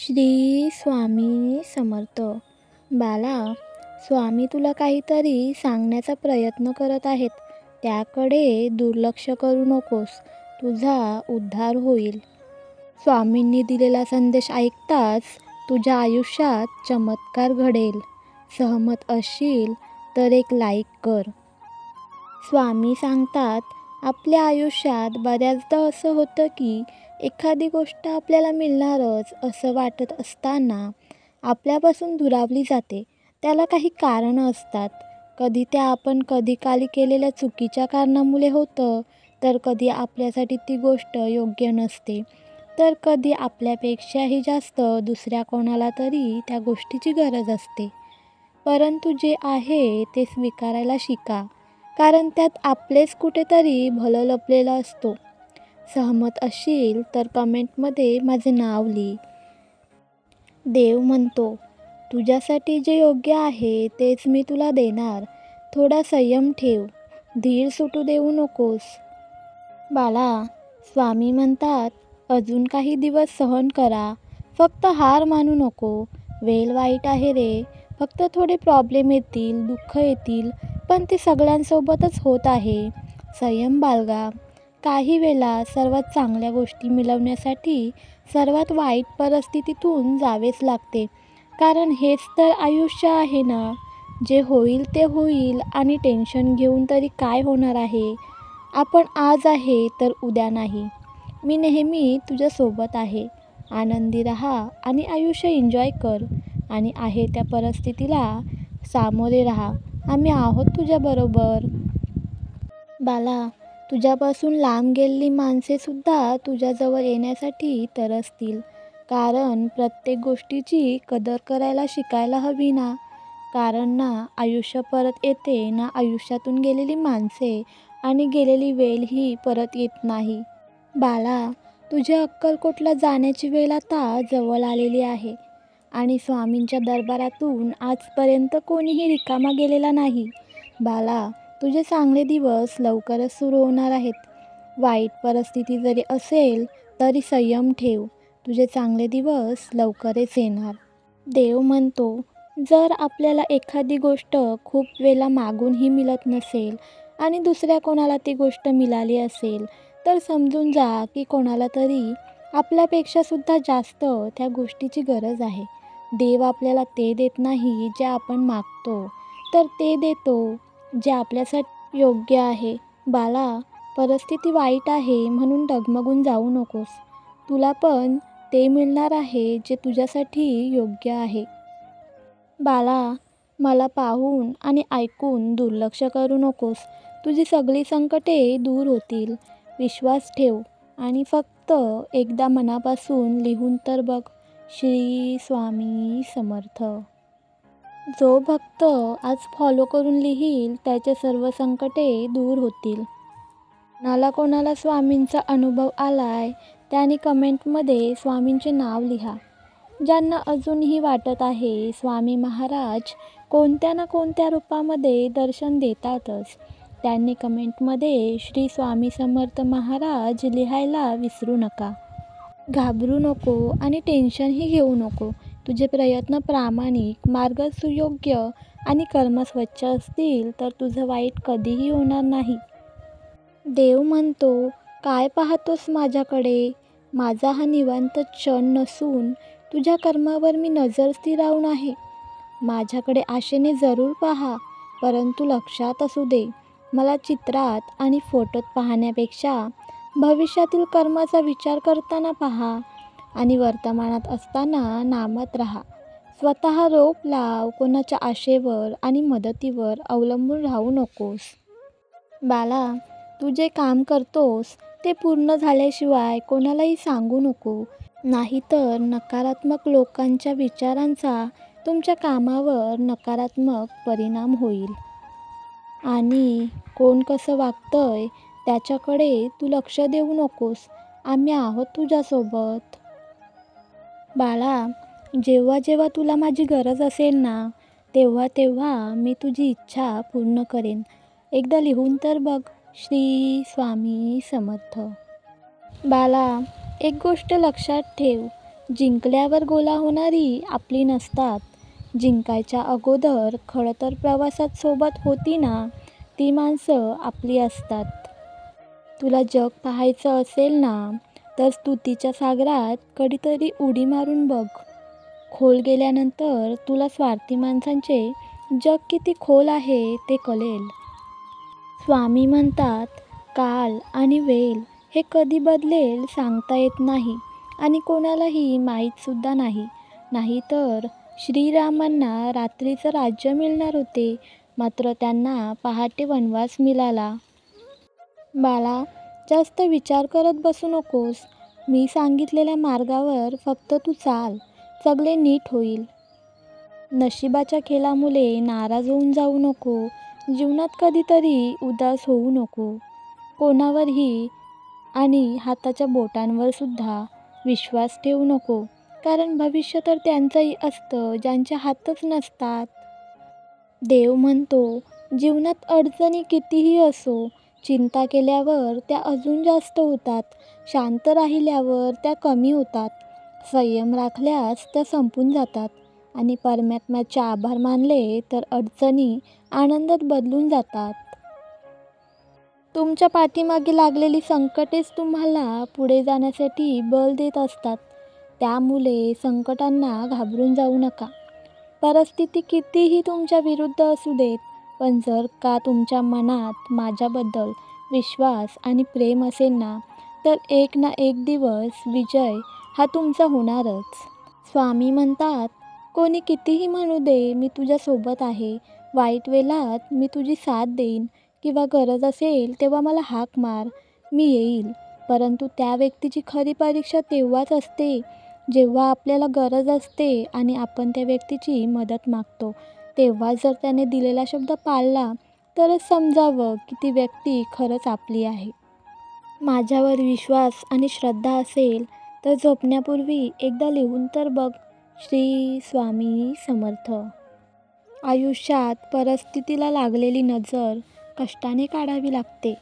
श्री स्वामी समर्थ. बाला, स्वामी तुला काहीतरी सांगण्याचा प्रयत्न करत आहेत. त्याकडे दुर्लक्ष करू नकोस. तुझा उद्धार होईल. स्वामींनी दिलेला संदेश ऐकताच तुझ्या आयुष्यात चमत्कार घडेल. सहमत असशील तर एक लाईक कर. स्वामी सांगतात, आपल्या आयुष्यात बऱ्याचदा असं होतं की एखादी गोष्ट आपल्याला मिळणारच असं वाटत असताना आपल्यापासून दुरावली जाते. त्याला काही कारणं असतात. कधी त्या आपण कधी काली केलेल्या चुकीच्या कारणामुळे होतं, तर कधी आपल्यासाठी ती गोष्ट योग्य नसते, तर कधी आपल्यापेक्षाही जास्त दुसऱ्या कोणाला तरी त्या गोष्टीची गरज असते. परंतु जे आहे ते स्वीकारायला शिका, कारण त्यात आपलेच कुठेतरी भलं लपलेलं असतो. सहमत असशील तर कमेंटमध्ये माझे नाव लिही. देव म्हणतो, तुझ्यासाठी जे योग्य आहे तेच मी तुला देणार. थोडा संयम ठेव. धीर सुटू देऊ नकोस. बाला, स्वामी म्हणतात, अजून काही दिवस सहन करा. फक्त हार मानू नको. वेळ वाईट आहे रे. फक्त थोडे प्रॉब्लेम येतील, दुःख येतील, पण ते सगळ्यांसोबतच होत आहे. संयम बाळगा. काही वेळा सर्वात चांगल्या गोष्टी मिळवण्यासाठी सर्वात वाईट परिस्थितीतून जावेच लागते. कारण हेच तर आयुष्य आहे ना. जे होईल ते होईल आणि टेन्शन घेऊन तरी काय होणार आहे. आपण आज आहे तर उद्या नाही. मी नेहमी तुझ्यासोबत आहे. आनंदी राहा आणि आयुष्य एन्जॉय कर. आणि आहे त्या परिस्थितीला सामोरे राहा. आम्ही आहोत तुझ्याबरोबर. बाला, तुझ्यापासून लांब गेलेली माणसेसुद्धा तुझ्याजवळ येण्यासाठी तरसतील. कारण प्रत्येक गोष्टीची कदर करायला शिकायला हवी ना. कारण ना आयुष्य परत येते ना आयुष्यातून गेलेली माणसे आणि गेलेली वेळ ही परत येत नाही. बाला, तुझ्या अक्कलकोटला जाण्याची वेळ आता जवळ आलेली आहे. आणि स्वामींच्या दरबारातून आजपर्यंत कोणीही रिकामा गेलेला नाही. बाला, तुझे चांगले दिवस लवकरच सुरू होणार आहेत. वाईट परिस्थिती जरी असेल तरी संयम ठेव. तुझे चांगले दिवस लवकरच येणार. देव म्हणतो, जर आपल्याला एखादी गोष्ट खूप वेळा मागूनही मिळत नसेल आणि दुसऱ्या कोणाला ती गोष्ट मिळाली असेल, तर समजून जा की कोणाला तरी आपल्यापेक्षासुद्धा जास्त त्या गोष्टीची गरज आहे. देव आपल्याला ते देत नाही जे आपण मागतो, तर ते देतो जे आपल्यासाठी योग्य आहे. बाला, परिस्थिती वाईट आहे म्हणून डगमगून जाऊ नकोस. तुला पण ते मिळणार आहे जे तुझ्यासाठी योग्य आहे. बाला, मला पाहून आणि ऐकून दुर्लक्ष करू नकोस. तुझी सगळी संकटे दूर होतील. विश्वास ठेव आणि फक्त एकदा मनापासून लिहून तर बघ, श्री स्वामी समर्थ. जो भक्त आज फॉलो करून लिहील त्याचे सर्व संकटे दूर होतील. कोणाला स्वामींचा अनुभव आलाय त्याने कमेंटमध्ये स्वामींचे नाव लिहा. ज्यांना अजूनही वाटत आहे स्वामी महाराज कोणत्या ना कोणत्या रूपामध्ये दर्शन देतातच, त्यांनी कमेंटमध्ये श्री स्वामी समर्थ महाराज लिहायला विसरू नका. घाबरू नको आणि टेन्शनही घेऊ नको. तुझे प्रयत्न प्रामाणिक, मार्ग सुयोग्य आणि कर्म स्वच्छ असतील तर तुझं वाईट कधीही होणार नाही. देव म्हणतो, काय पाहतोस माझ्याकडे. माझा हा निवांत क्षण नसून तुझ्या कर्मावर मी नजर स्थिरावून आहे. माझ्याकडे आशेने जरूर पहा, परंतु लक्षात असू दे, मला चित्रात आणि फोटोत पाहण्यापेक्षा भविष्यातील कर्माचा विचार करताना पहा. आणि वर्तमानात असताना नामात राहा. स्वतः रोप लाव. कोणाच्या आशेवर आणि मदतीवर अवलंबून राहू नकोस. बाला, तू जे काम करतोस ते पूर्ण झाल्याशिवाय कोणालाही सांगू नको. नाहीतर नकारात्मक लोकांच्या विचारांचा तुमच्या कामावर नकारात्मक परिणाम होईल. आणि कोण कसं वागतंय त्याच्याकडे तू लक्ष देऊ नकोस. आम्ही आहोत तुझ्यासोबत. बाला, जेव्हा जेव्हा तुला माझी गरज असेल ना, तेव्हा तेव्हा मी तुझी इच्छा पूर्ण करेन. एकदा लिहून तर बघ, श्री स्वामी समर्थ. बाला, एक गोष्ट लक्षात ठेव, जिंकल्यावर गोला होणारी आपली नसतात. जिंकायच्या अगोदर खडतर प्रवासात सोबत होती ना, ती माणसं आपली असतात. तुला जग पाहायचं असेल ना, तर स्तुतीच्या सागरात कधीतरी उडी मारून बघ. खोल गेल्यानंतर तुला स्वार्थी माणसांचे जग किती खोल आहे ते कळेल. स्वामी म्हणतात, काल आणि वेळ हे कधी बदलेल सांगता येत नाही आणि कोणालाही माहीतसुद्धा नाही. नाहीतर श्रीरामांना रात्रीचं राज्य मिळणार होते, मात्र त्यांना पहाटे वनवास मिळाला. बाळा, जास्त विचार करत बसू नकोस. मी सांगितलेल्या मार्गावर फक्त तू चाल, सगळे नीट होईल. नशिबाच्या खेळामुळे नाराज होऊन जाऊ नको. जीवनात कधीतरी उदास होऊ नको. कोणावरही आणि हाताच्या बोटांवर सुद्धा विश्वास ठेवू नको, कारण भविष्य तर त्यांचंही असतं ज्यांच्या हातच नसतात. देव म्हणतो, जीवनात अडचणी कितीही असो, चिंता केल्यावर त्या अजून जास्त होतात. शांत राहिल्यावर त्या कमी होतात. संयम राखल्यास त्या संपून जातात. आणि परमात्म्याचे आभार मानले तर अडचणी आनंदात बदलून जातात. तुमच्या पाठीमागे लागलेली संकटेच तुम्हाला पुढे जाण्यासाठी बळ देत असतात. त्यामुळे संकटांना घाबरून जाऊ नका. परिस्थिती कितीही तुमच्या विरुद्ध असू देत, पण जर का तुमच्या मनात माझ्याबद्दल विश्वास आणि प्रेम असेल ना, तर एक ना एक दिवस विजय हा तुमचा होणारच. स्वामी म्हणतात, कोणी कितीही म्हणू दे, मी तुझ्यासोबत आहे. वाईट वेळात मी तुझी साथ देईन, किंवा गरज असेल तेव्हा मला हाक मार, मी येईल. परंतु त्या व्यक्तीची खरी परीक्षा तेव्हाच असते जेव्हा आपल्याला गरज असते आणि आपण त्या व्यक्तीची मदत मागतो. तेव्हा जर त्याने दिलेला शब्द पाळला तरच समजावं की ती व्यक्ती खरंच आपली आहे. माझ्यावर विश्वास आणि श्रद्धा असेल तर झोपण्यापूर्वी एकदा लिहून तर बघ. श्री स्वामी समर्थ. आयुष्यात परिस्थितीला लागलेली नजर कष्टाने काढावी लागते.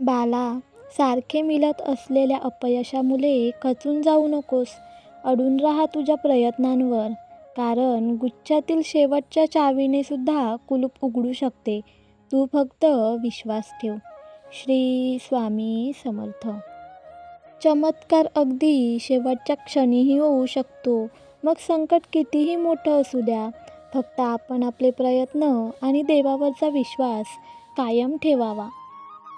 बाला, सारखे मिळत असलेल्या अपयशामुळे खचून जाऊ नकोस. अडून राहा तुझ्या प्रयत्नांवर, कारण गुच्छातील शेवटच्या चावीने सुद्धा कुलूप उघडू शकते. तू फक्त विश्वास ठेव. श्री स्वामी समर्थ. चमत्कार अगदी शेवटच्या क्षणीही होऊ शकतो. मग संकट कितीही मोठं असू द्या, फक्त आपण आपले प्रयत्न आणि देवावरचा विश्वास कायम ठेवावा.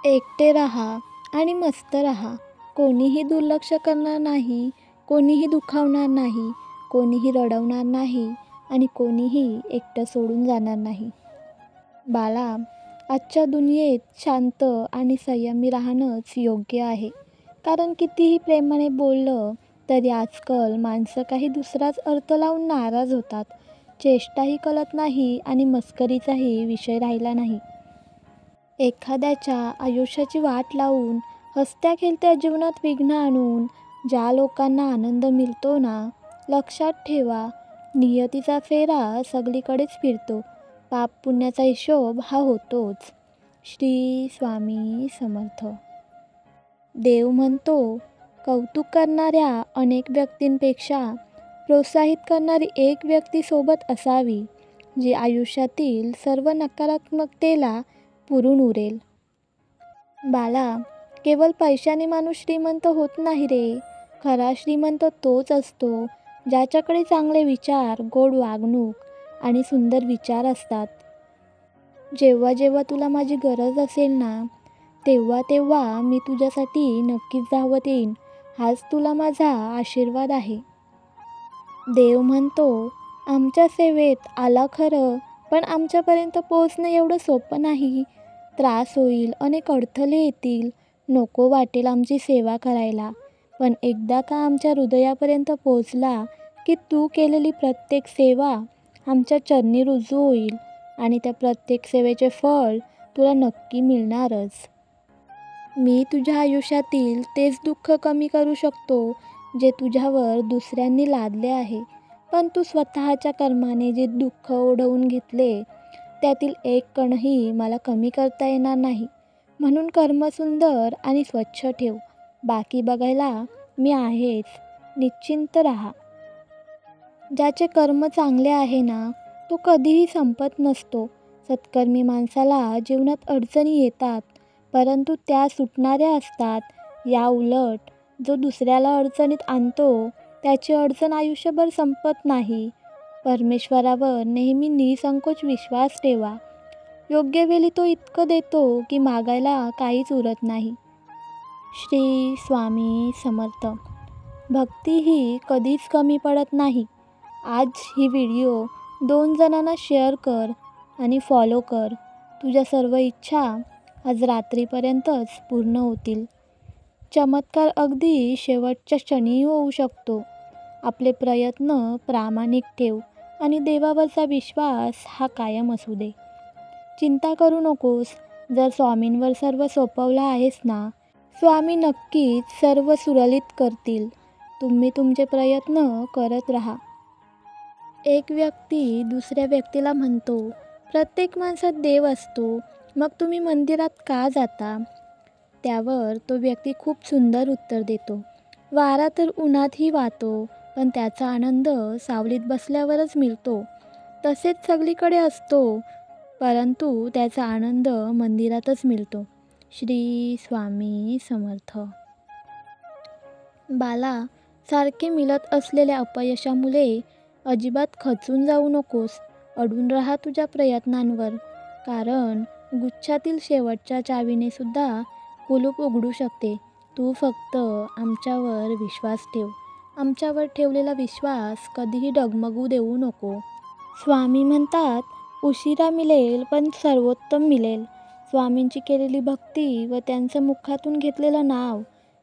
एकटे राहा आणि मस्त राहा. कोणीही दुर्लक्ष करणार नाही, कोणीही दुखावणार नाही, कोणीही रडवणार नाही आणि कोणीही एकटं सोडून जाणार नाही. बाळा, आजच्या दुनियेत शांत आणि संयमी राहणंच योग्य आहे. कारण कितीही प्रेमाने बोललं तरी आजकाल माणसं काही दुसराच अर्थ लावून नाराज होतात. चेष्टाही कळत नाही आणि मस्करीचाही विषय राहिला नाही. एखाद्याच्या आयुष्याची वाट लावून हसत्या खेळत्या जीवनात विघ्न आणून ज्या लोकांना आनंद मिळतो ना, लक्षात ठेवा, नियतीचा फेरा सगळीकडेच फिरतो. पाप पुण्याचा हिशोब हा होतोच. श्री स्वामी समर्थ. देव म्हणतो, कौतुक करणाऱ्या अनेक व्यक्तींपेक्षा प्रोत्साहित करणारी एक व्यक्ती सोबत असावी, जी आयुष्यातील सर्व नकारात्मकतेला पुरून उरेल. बाळा, केवळ पैशाने माणूस श्रीमंत होत नाही रे. खरा श्रीमंत तोच असतो ज्याच्याकडे चांगले विचार, गोड वागणूक आणि सुंदर विचार असतात. जेव्हा जेव्हा तुला माझी गरज असेल ना, तेव्हा तेव्हा मी तुझ्यासाठी नक्कीच धावत येईन. हाच तुला माझा आशीर्वाद आहे. देव म्हणतो, आमच्या सेवेत आला खरं, पण आमच्यापर्यंत पोहोचणं एवढं सोपं नाही. त्रास होईल, अनेक अडथळे येतील, नको वाटेल आमची सेवा करायला. पण एकदा का आमच्या हृदयापर्यंत पोहोचला की तू केलेली प्रत्येक सेवा आमच्या चरणी रुजू होईल आणि त्या प्रत्येक सेवेचे फळ तुला नक्की मिळणारच. मी तुझ्या आयुष्यातील तेच दुःख कमी करू शकतो जे तुझ्यावर दुसऱ्यांनी लादले आहे. पण तू स्वतःच्या कर्माने जे दुःख ओढवून घेतले त्यातील एक कणही मला कमी करता येणार नाही. म्हणून कर्म सुंदर आणि स्वच्छ ठेव. बाकी बघायला मी आहेच. निश्चिंत राहा. ज्याचे कर्म चांगले आहे ना, तो कधीही संपत नसतो. सत्कर्मी माणसाला जीवनात अडचणी येतात, परंतु त्या सुटणाऱ्या असतात. या उलट जो दुसऱ्याला अडचणीत आणतो, त्याची अडचण आयुष्यभर संपत नाही. परमेश्वरावर नेहमी निसंकोच विश्वास ठेवा. योग्य वेळी तो इतकं देतो की मागायला काहीच उरत नाही. श्री स्वामी समर्थ. भक्ती ही कधीच कमी पडत नाही. आज ही व्हिडिओ 2 जणांना शेअर कर आणि फॉलो कर. तुझ्या सर्व इच्छा आज रात्रीपर्यंतच पूर्ण होतील. चमत्कार अगदी शेवटच्या क्षणी होऊ शकतो. आपले प्रयत्न प्रामाणिक ठेव आणि देवावरचा विश्वास हा कायम असू दे. चिंता करू नकोस. जर स्वामींवर सर्व सोपवलं आहेस ना, स्वामी नक्कीच सर्व सुरळीत करतील. तुम्ही तुमचे प्रयत्न करत राहा. एक व्यक्ती दुसऱ्या व्यक्तीला म्हणतो, प्रत्येक माणसात देव असतो, मग तुम्ही मंदिरात का जाता? त्यावर तो व्यक्ती खूप सुंदर उत्तर देतो, वारा तर उन्हातही वाहतो, पण त्याचा आनंद सावलीत बसल्यावरच मिळतो. तसेच सगळीकडे असतो, परंतु त्याचा आनंद मंदिरातच मिळतो. श्री स्वामी समर्थ. बाला, सारखे मिळत असलेल्या अपयशामुळे अजिबात खचून जाऊ नकोस. अडून राहा तुझ्या प्रयत्नांवर, कारण गुच्छातील शेवटच्या चावीने सुद्धा कुलूप उघडू शकते. तू फक्त आमच्यावर विश्वास ठेव. आमच्यावर ठेवलेला विश्वास कधीही डगमगू देऊ नको. स्वामी म्हणतात, उशिरा मिळेल पण सर्वोत्तम मिळेल. स्वामींची केलेली भक्ती व त्यांचं मुखातून घेतलेलं नाव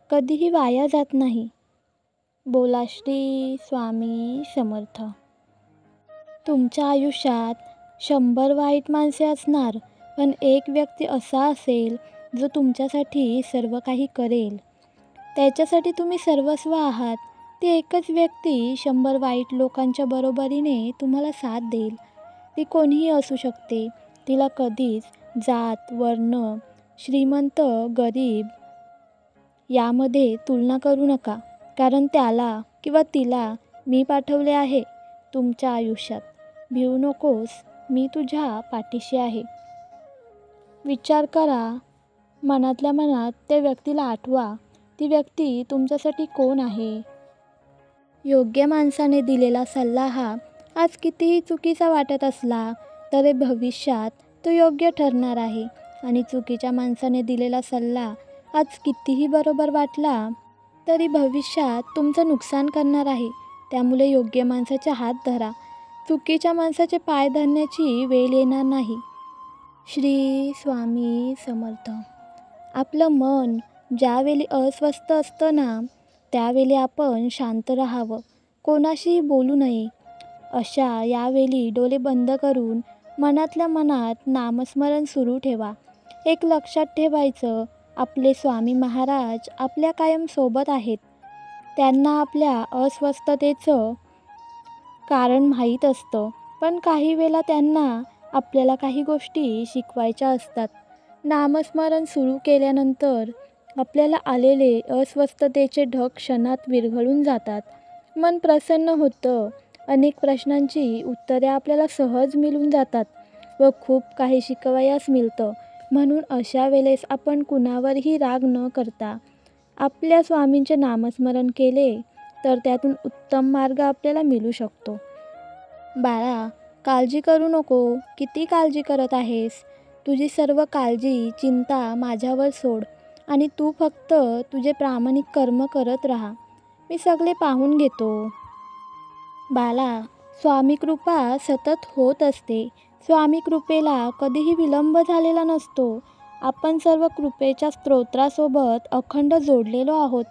कधीही वाया जात नाही. बोला श्री स्वामी समर्थ. तुमच्या आयुष्यात 100 वाईट माणसे असणार, पण एक व्यक्ती असा असेल जो तुमच्यासाठी सर्व काही करेल. त्याच्यासाठी तुम्ही सर्वस्व आहात. ती एकच व्यक्ती 100 वाईट लोकांच्या बरोबरीने तुम्हाला साथ देईल. ती कोणीही असू शकते. तिला कधीच जात, वर्ण, श्रीमंत, गरीब यामध्ये तुलना करू नका, कारण त्याला किंवा तिला मी पाठवले आहे तुमच्या आयुष्यात. भिवू नकोस, मी तुझ्या पाठीशी आहे. विचार करा, मनातल्या मनात त्या व्यक्तीला आठवा. ती व्यक्ती तुमच्यासाठी कोण आहे? योग्य माणसाने दिलेला सल्ला हा आज कितीही चुकीचा वाटत असला तरी भविष्यात तो योग्य ठरणार आहे. आणि चुकीच्या माणसाने दिलेला सल्ला आज कितीही बरोबर वाटला तरी भविष्यात तुमचं नुकसान करणार आहे. त्यामुळे योग्य माणसाचा हात धरा. चुकीच्या माणसाचे पाय धरण्याची वेळ येणार नाही. श्री स्वामी समर्थ. आपलं मन ज्यावेळी अस्वस्थ असतं ना, त्यावेळी आपण शांत राहावं, कोणाशीही बोलू नये. अशा यावेळी डोळे बंद करून मनातल्या मनात नामस्मरण सुरू ठेवा. एक लक्षात ठेवायचं, आपले स्वामी महाराज आपल्या कायम सोबत आहेत. त्यांना आपल्या अस्वस्थतेचं कारण माहीत असतं, पण काही वेळा त्यांना आपल्याला काही गोष्टी शिकवायच्या असतात. नामस्मरण सुरू केल्यानंतर आपल्याला आलेले अस्वस्थतेचे ढग क्षणात विरघळून जातात. मन प्रसन्न होतं. अनेक प्रश्नांची उत्तरे आपल्याला सहज मिळून जातात व खूप काही शिकवयास मिळतं. म्हणून अशा वेळेस आपण कुणावरही राग न करता आपल्या स्वामींचे नामस्मरण केले तर त्यातून उत्तम मार्ग आपल्याला मिळू शकतो. बाळा, काळजी करू नको. किती काळजी करत आहेस? तुझी सर्व काळजी, चिंता माझ्यावर सोड आणि तू फक्त तुझे प्रामाणिक कर्म करत राहा. मी सगळे पाहून घेतो. बाळा, स्वामी कृपा सतत होत असते. स्वामी कृपेला कधीही विलंब झालेला नसतो. आपण सर्व कृपेच्या स्तोत्रासोबत अखंड जोडलेलो आहोत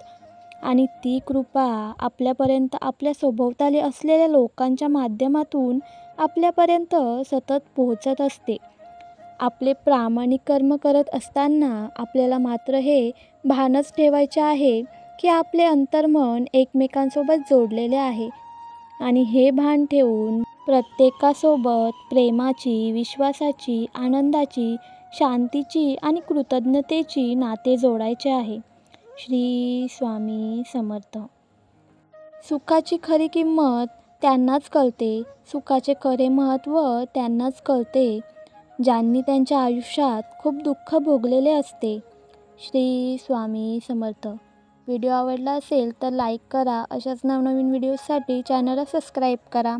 आणि ती कृपा आपल्यापर्यंत आपल्या सभोवताली असलेल्या लोकांच्या माध्यमातून आपल्यापर्यंत सतत पोहोचत असते. आपले प्रामाणिक कर्म करत असताना आपल्याला मात्र हे भानच ठेवायचे आहे की आपले अंतर्मन एकमेकांसोबत जोडलेले आहे आणि हे भान ठेवून प्रत्येकासोबत प्रेमाची, विश्वासाची, आनंदाची, शांतीची आणि कृतज्ञतेची नाते जोडायचे आहे. श्री स्वामी समर्थ. सुखाची खरी किंमत त्यांनाच कळते, सुखाचे खरे महत्त्व त्यांनाच कळते, ज्यांनी त्यांच्या आयुष्यात खूप दुःख भोगलेले असते. श्री स्वामी समर्थ. व्हिडिओ आवडला असेल तर लाईक करा. अशाच नवनवीन व्हिडिओजसाठी चॅनलला सबस्क्राईब करा.